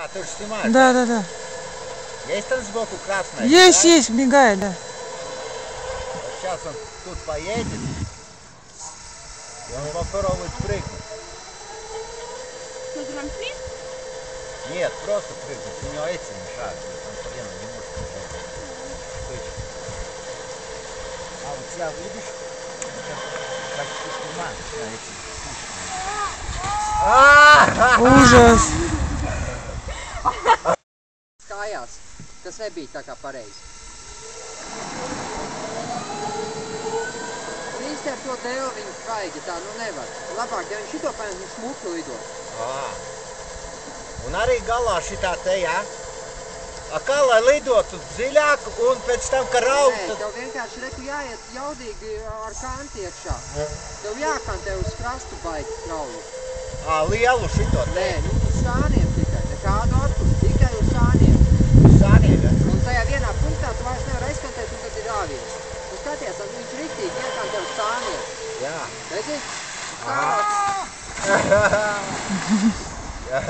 А, ты же снимаешь? Да, да, да. Есть там сбоку красная? Есть, да? есть, мигает, да. Вот сейчас он тут поедет, и он попробует прыгнуть. На трамплин? Нет, просто прыгнуть. У него эти мешают, он колено не может прыгать. А вот тебя видишь? Почти снимаешь на эти. Ужас. Kājās, kas nebija tā kā pareizi. Īsti ar to dēlu viņu svaigi tā, nu nevar. Labāk, ja viņš šito paņem smuku lido. Un arī galā šitā te, jā? A kā lai lidotu dziļāk un pēc tam, ka raud? Nē, tev vienkārši reku jāiet jaudīgi ar kanti iekšā. Tev jākantē uz krastu baigi strauji. Lielu šito te? Nē, nu uz sāniem tikai, nekādu atpūst, tikai uz sāniem. Sāniem, jā? Un tajā vienā punktā tu vairs nevar aizkantēt, un tad ir āvies. Tu skaties, viņš riktīgi iekantē uz sāniem. Jā. Redzi? Stāvās. Jā.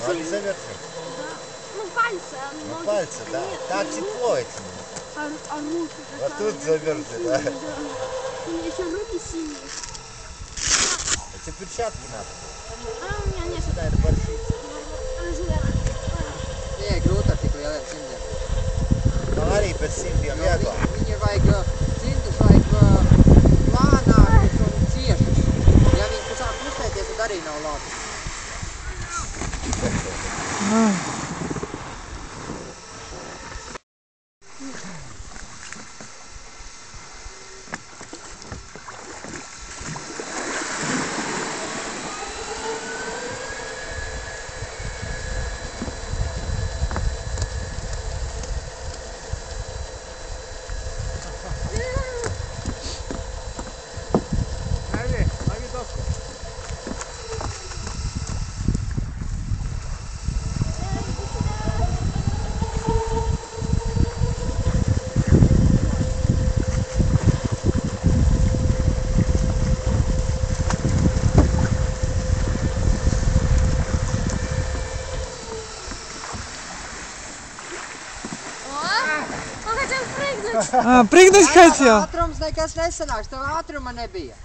Надо завертеть. Ну, пальцы. Ну, пальцы, да. Так тепло этим. А руки? Вот тут заверти, да. У меня еще руки синие. Эти перчатки надо. А у меня нет. Да, это большие. Nē, grūti ar tik lieliem cimdiem. Nu, arī pēc simtiem vieglāk. Viņiem vajag cimdus, vajag plānākus un ciešus. Ja viņi sāk kustēties, tad arī nav labi. Лови доску. Он хотел прыгнуть. Прыгнуть хотел. Ātrums nekas nesanāks, tev ātruma nebija.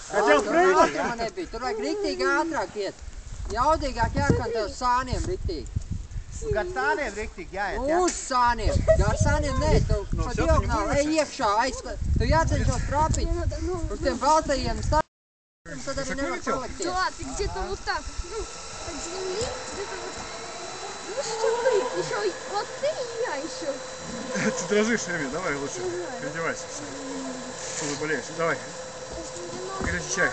Хотел прыгнуть? Ātruma nebija, tur vajag riktīgi ātrāk iet. Jaudīgāk jākantē uz sāniem riktīgi. Gar sāniem riktīgi jāiet, jā? Uz sāniem. Gar sāniem nē, tev pa diagonāli ej iekšā, tev jācenšos trāpīt uz tiem baltajiem stāviem, tad arī nevar palikties. Да, ты где-то вот так. Ну, от земли где-то вот. Ну что ты? Еще вот ты и я еще. Ты дрожишь, Эми, давай лучше. Переодевайся. Что ты болеешь? Давай. Горячий чай.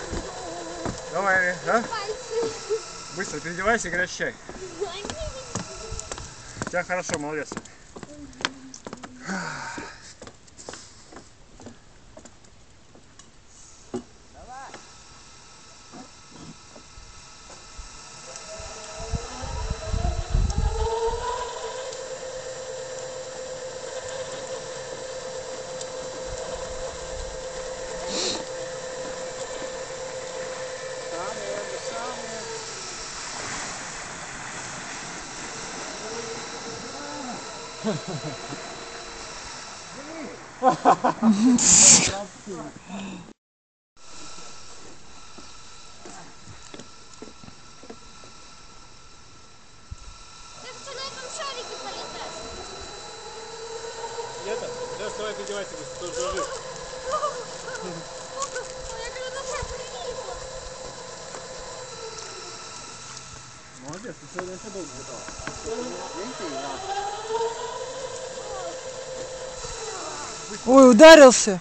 Давай, Эми, а? Пальцы. Быстро переодевайся и горячий чай. У тебя хорошо, молодец. Sāniem, uz sāniem. Я хочу на этом шарике полетать. Это? Сейчас давай переодевайся, быстро, тоже дрожишь. Я говорю, ну как прилипла. Молодец, ты сегодня все долго летал. Riktīgi, jā. Ой, ударился.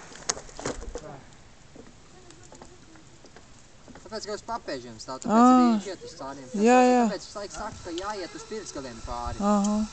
Tāpēc, ka uz papēžiem stāv, tāpēc arī iet uz sāniem. Jā, jā. Tāpēc es laiku saku, ka jāiet uz pirksgaliem pāri. Ага.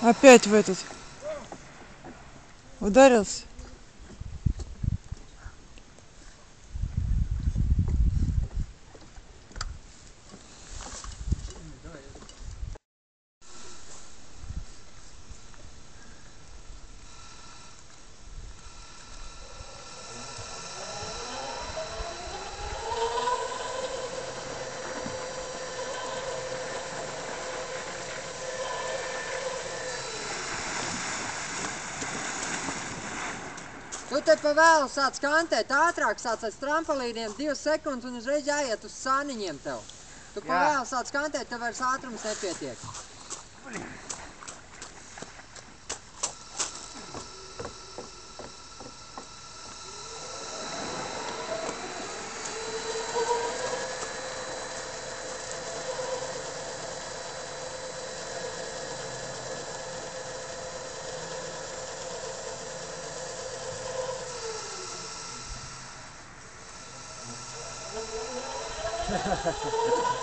Опять в этот. Ударился. Tu te pa vēlu sāc kantēt, ātrāk sāc aiz trampolīniem, 2 sekundes un uzreiz jāiet uz sāniņiem tev. Tu pa vēlu sāc kantēt, tev vairs ātrums nepietiek.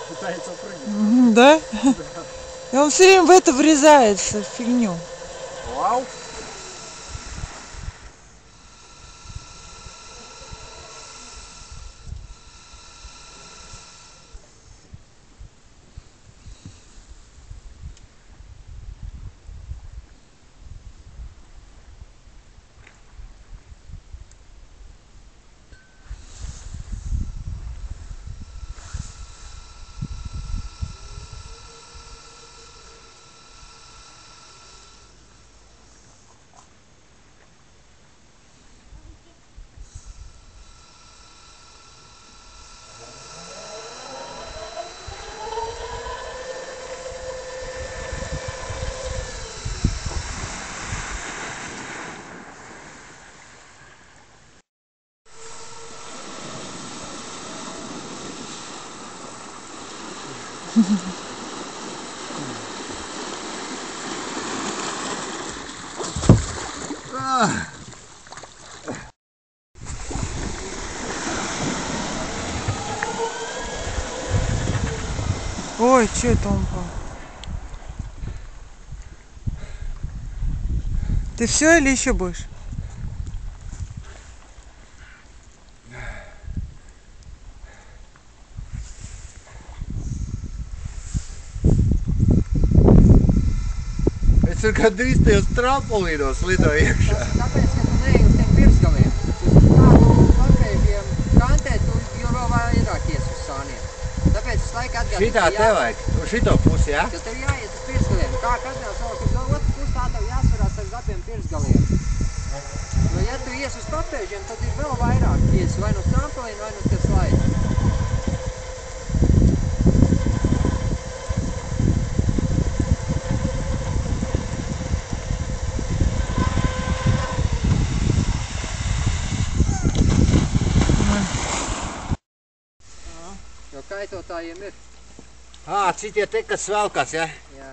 Пытается прыгать. Да? И он все время в это врезается, в фигню. Вау! Ой, что это он упал? Ты все или еще будешь? Es tur gandrīz tajos trampolinos lidoju iekšā. Tāpēc, ka tu neej uz tiem pirsgaliem. Kā tu parpējiem kantēt, tu jau vairāk ies uz sāniem. Tāpēc es laiku atgādinu, Šitā te vajag, uz šito pusi, jā? ka tev jāiet uz pirsgaliem. Kā katrā savāk uz otru pusi, tā tev jāsvarās ar abiem pirsgaliem. Nu, ja tu ies uz papēžiem, tad ir vēl vairāk ies vai no trampolina, vai no te slaidi. Jo kaitotājiem ir. Citie te, kas velkās, jā? Jā.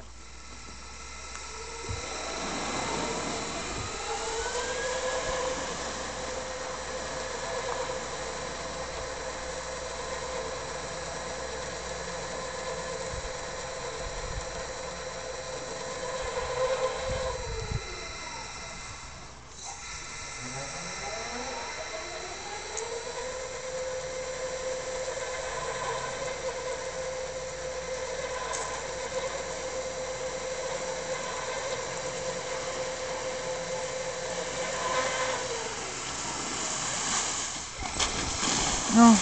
Ну.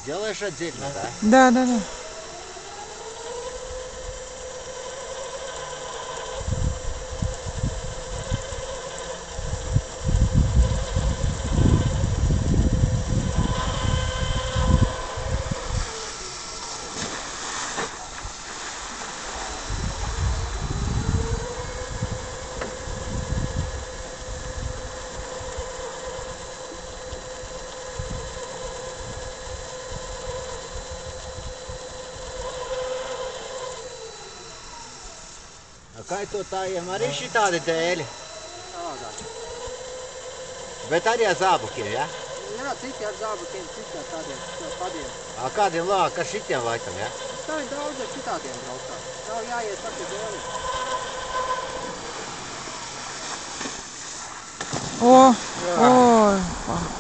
Делаешь отдельно, да? Да, да, да. kaitotājiem arī šitādi dēļi, Savādāk. bet arī ar zābakiem, ja? Jā, citi ar zābakiem, citi ar tādiem padiem. Kādiem lāk, ar šitiem laikam, ja? Tā ir daudz ar šitādiem braukā. Nav jāiet pati dēļi. О, ой.